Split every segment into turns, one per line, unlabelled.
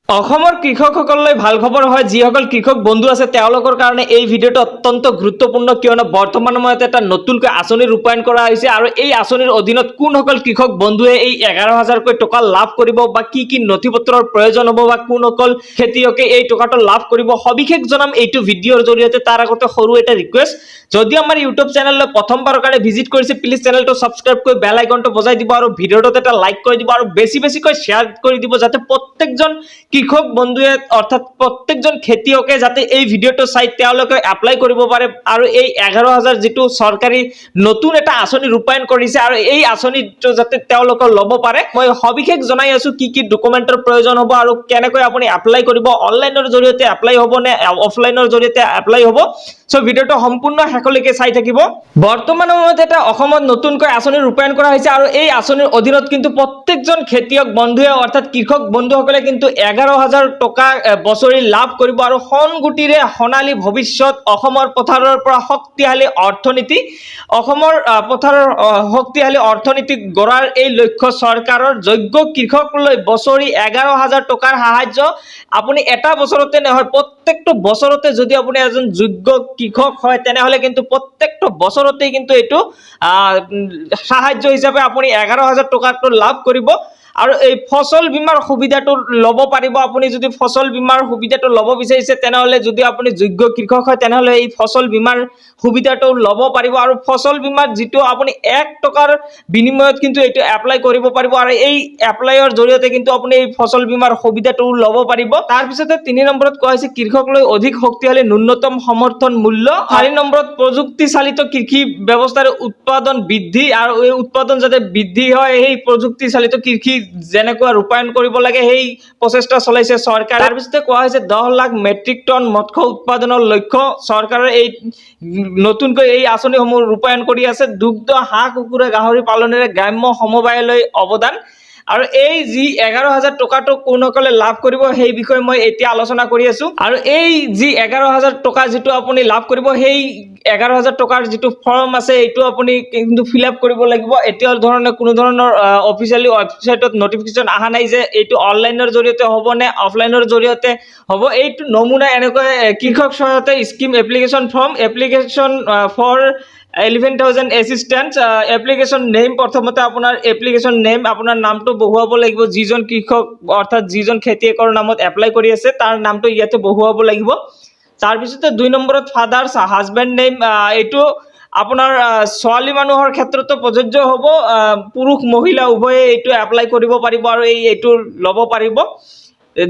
অসমৰ কৃষকসকললৈ ভাল খবৰ হয়, যিসকল কৃষক বন্ধু আছে তেওঁলোকৰ কাৰণে এই ভিডিঅ'টো অত্যন্ত গুৰুত্বপূৰ্ণ, কিয়নো বৰ্তমান সময়ত এটা নতুনকৈ আঁচনি ৰূপায়ণ কৰা হৈছে আৰু এই আঁচনিৰ অধীনত কোনসকল কৃষক বন্ধুৱে এই 11,000কৈ টকা লাভ কৰিব বা কি কি নথিপত্ৰৰ প্ৰয়োজন হ'ব বা কোনসকল খেতিয়কে এই টকাটো লাভ কৰিব, সবিশেষ জনাম এইটো ভিডিঅ'ৰ জৰিয়তে। তাৰ আগতে সৰু এটা ৰিকুৱেষ্ট, যদি আমাৰ ইউটিউব চেনেললৈ প্ৰথমবাৰৰ কাৰণে ভিজিট কৰিছে প্লিজ চেনেলটো ছাবস্ক্ৰাইব কৰি বেল আইকনটো বজাই দিব আৰু ভিডিঅ'টোত এটা লাইক কৰি দিব আৰু বেছিকৈ শ্বেয়াৰ কৰি দিব, যাতে প্ৰত্যেকজন কৃষক বন্ধুৱে অৰ্থাৎ প্ৰত্যেকজন খেতিয়কে যাতে এই ভিডিঅ'টো চাই তেওঁলোকে এপ্লাই কৰিব পাৰে আৰু এই 11,000 যিটো চৰকাৰী নতুন এটা আঁচনি ৰূপায়ণ কৰিছে আৰু এই আঁচনিটো যাতে তেওঁলোকে ল'ব পাৰে। মই সবিশেষ জনাই আছো কি কি ডকুমেণ্টৰ প্ৰয়োজন হ'ব আৰু কেনেকৈ আপুনি এপ্লাই কৰিব, অনলাইনৰ জৰিয়তে এপ্লাই হ'ব নে অফলাইনৰ জৰিয়তে এপ্লাই হ'ব। সো ভিডিঅ'টো সম্পূৰ্ণ শেষলৈকে চাই থাকিব। বৰ্তমান সময়ত এটা অসমত নতুনকৈ আঁচনি ৰূপায়ণ কৰা হৈছে আৰু এই আঁচনিৰ অধীনত কিন্তু প্ৰত্যেকজন খেতিয়ক বন্ধুৱে অৰ্থাৎ কৃষক বন্ধুসকলে কিন্তু 11,000 টকা বছৰি লাভ কৰিব আৰু সোণগুটিৰে সোণালী ভৱিষ্যত, অসমৰ পথাৰৰ পৰা শক্তিশালী অৰ্থনীতি, অসমৰ পথাৰৰ শক্তিশালী অৰ্থনীতি গঢ়াৰ এই লক্ষ্য চৰকাৰৰ। যোগ্য কৃষকলৈ বছৰি 11,000 টকাৰ সাহায্য। আপুনি এটা বছৰতে নহয়, প্ৰত্যেকটো বছৰতে যদি আপুনি এজন যোগ্য কৃষক হয় তেনেহলে কিন্তু প্ৰত্যেকটো বছৰতেই কিন্তু এইটো সাহায্য হিচাপে আপুনি 11,000 টকাটো লাভ কৰিব আৰু এই ফসল বীমাৰ সুবিধাটো ল'ব পাৰিব। আপুনি যদি ফসল বীমাৰ সুবিধাটো ল'ব বিচাৰিছে তেনেহলে যদি আপুনি যোগ্য কৃষক হয় তেনেহলে এই ফসল বীমাৰ সুবিধাটো ল'ব পাৰিব আৰু ফসল বীমাৰ যিটো আপুনি 1 টকাৰ বিনিময়ত কিন্তু এইটো এপ্লাই কৰিব পাৰিব আৰু এই এপ্লাইৰ জৰিয়তে কিন্তু আপুনি এই ফসল বীমাৰ সুবিধাটো ল'ব পাৰিব। তাৰ পিছতে 3 নম্বৰত কোৱা হৈছে কৃষকলৈ অধিক শক্তিশালী ন্যূনতম সমৰ্থন মূল্য। 4 নম্বৰত প্ৰযুক্তি চালিত কৃষি ব্যৱস্থাৰ উৎপাদন বৃদ্ধি আৰু এই উৎপাদন যাতে বৃদ্ধি হয় সেই প্ৰযুক্তি চালিত কৃষি যেনেকৈ ৰূপায়ণ কৰিব লাগে সেই প্ৰচেষ্টা চলাইছে চৰকাৰে। তাৰ পিছতে কোৱা হৈছে 10 লাখ মেট্ৰিক টন মৎস্য উৎপাদনৰ লক্ষ্য চৰকাৰৰ এই নতুনকৈ এই আঁচনিসমূহ ৰূপায়ণ কৰি আছে। দুগ্ধ, হাঁহ কুকুৰা, গাহৰি পালনেৰে গ্ৰাম্য সমবায়লৈ অৱদান আৰু এই যি 11,000 টকাটো কোনসকলে লাভ কৰিব সেই বিষয়ে মই এতিয়া আলোচনা কৰি আছো আৰু এই যি 11,000 টকা যিটো আপুনি লাভ কৰিব সেই 11,000 টকাৰ যিটো ফৰ্ম আছে এইটো আপুনি কিন্তু ফিল আপ কৰিব লাগিব। এতিয়া ধৰণে কোনো ধৰণৰ অফিচিয়েলি ৱেবছাইটত নটিফিকেশ্যন অহা নাই যে এইটো অনলাইনৰ জৰিয়তে হ'ব নে অফলাইনৰ জৰিয়তে হ'ব। এইটো নমুনা এনেকৈ কৃষক সহায়তা scheme application form, application for 11,000 assistance, application name, প্ৰথমতে আপোনাৰ এপ্লিকেশ্যন নেম আপোনাৰ নামটো বহুৱাব লাগিব, যিজন কৃষক অৰ্থাৎ যিজন খেতিয়কৰ নামত এপ্লাই কৰি আছে তাৰ নামটো ইয়াতে বহুৱাব লাগিব। তাৰপিছতে 2 নম্বৰত ফাদাৰ্ছ হাজবেণ্ড নেম, এইটো আপোনাৰ ছোৱালী মানুহৰ ক্ষেত্ৰতো প্ৰযোজ্য হ'ব, পুৰুষ মহিলা উভয়ে এইটো এপ্লাই কৰিব পাৰিব আৰু এইটো ল'ব পাৰিব।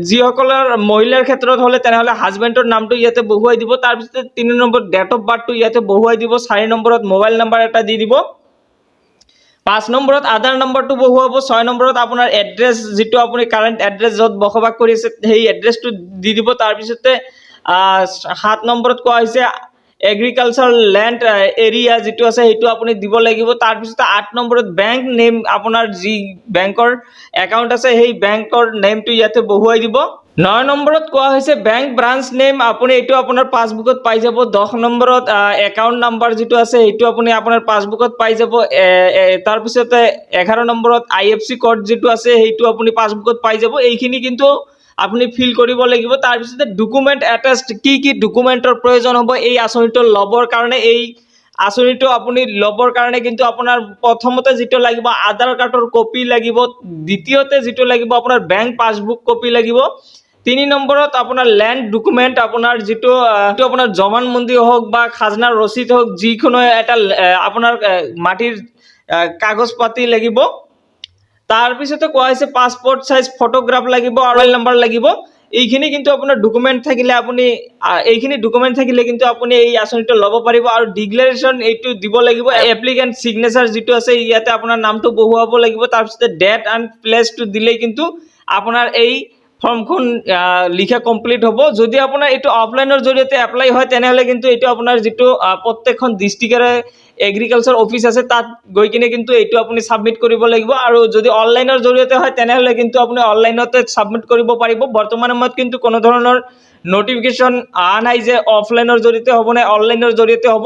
যিসকলৰ মহিলাৰ ক্ষেত্ৰত হ'লে তেনেহলে হাজবেণ্ডৰ নামটো ইয়াতে বহুৱাই দিব। তাৰপিছতে 3 নম্বৰত ডেট অফ বাৰ্থটো ইয়াতে বহুৱাই দিব। 4 নম্বৰত মোবাইল নাম্বাৰ এটা দি দিব। 5 নম্বৰত আধাৰ নম্বৰটো বহুৱাব। 6 নম্বৰত আপোনাৰ এড্ৰেছ, যিটো আপুনি কাৰেণ্ট এড্ৰেছ য'ত বসবাস কৰি আছে সেই এড্ৰেছটো দি দিব। তাৰপিছতে 7 নম্বৰত কোৱা হৈছে এগ্ৰিকালচাৰ লেণ্ড এৰিয়া যিটো আছে সেইটো আপুনি দিব লাগিব। তাৰপিছতে 8 নম্বৰত বেংক নেম, আপোনাৰ যি বেংকৰ একাউণ্ট আছে সেই বেংকৰ নেমটো ইয়াতে বহুৱাই দিব। 9 নম্বৰত কোৱা হৈছে বেংক ব্ৰাঞ্চ নেম, আপুনি এইটো আপোনাৰ পাছবুকত পাই যাব। 10 নম্বৰত একাউণ্ট নাম্বাৰ যিটো আছে সেইটো আপুনি আপোনাৰ পাছবুকত পাই যাব। তাৰপিছতে 11 নম্বৰত IFC কোড যিটো আছে সেইটো আপুনি পাছবুকত পাই যাব। এইখিনি কিন্তু আপুনি ফিল কৰিব লাগিব। তাৰপিছতে ডকুমেণ্ট এটাচড, কি কি ডকুমেণ্টৰ প্ৰয়োজন হ'ব এই আঁচনিটো ল'বৰ কাৰণে। এই আঁচনিটো আপুনি ল'বৰ কাৰণে কিন্তু আপোনাৰ প্ৰথমতে যিটো লাগিব আধাৰ কাৰ্ডৰ কপি লাগিব, দ্বিতীয়তে যিটো লাগিব আপোনাৰ বেংক পাছবুক কপি লাগিব, 3 নম্বৰত আপোনাৰ লেণ্ড ডকুমেণ্ট, আপোনাৰ যিটো আপোনাৰ জমানবন্দী হওক বা খাজনাৰ ৰচিদ হওক, যিকোনো এটা আপোনাৰ মাটিৰ কাগজ পাতি লাগিব। তাৰপিছতে কোৱা হৈছে পাছপোৰ্ট সাইজ ফটোগ্ৰাফ লাগিব আৰু মোবাইল নাম্বাৰ লাগিব। এইখিনি কিন্তু আপোনাৰ ডকুমেণ্ট থাকিলে আপুনি এইখিনি ডকুমেণ্ট থাকিলে কিন্তু আপুনি এই আঁচনিটো ল'ব পাৰিব আৰু ডিক্লেৰেশ্যন এইটো দিব লাগিব। এপ্লিকেণ্ট চিগনেচাৰ যিটো আছে ইয়াতে আপোনাৰ নামটো বহুৱাব লাগিব। তাৰপিছতে ডেট এণ্ড প্লেচটো দিলে কিন্তু আপোনাৰ এই ফৰ্মখন লিখা কমপ্লিট হ'ব। যদি আপোনাৰ এইটো অফলাইনৰ জৰিয়তে এপ্লাই হয় তেনেহলে কিন্তু এইটো আপোনাৰ যিটো প্ৰত্যেকখন ডিষ্ট্ৰিক্টৰে এগ্ৰিকালচাৰ অফিচ আছে তাত গৈ কিনে কিন্তু এইটো আপুনি সাবমিট কৰিব লাগিব আৰু যদি অনলাইনৰ জৰিয়তে হয় তেনেহলে কিন্তু আপুনি অনলাইনতে সাবমিট কৰিব পাৰিব। বৰ্তমান সময়ত কিন্তু কোনো ধৰণৰ নটিফিকেশ্যন অহা নাই যে অফলাইনৰ জৰিয়তে হ'ব নে অনলাইনৰ জৰিয়তে হ'ব।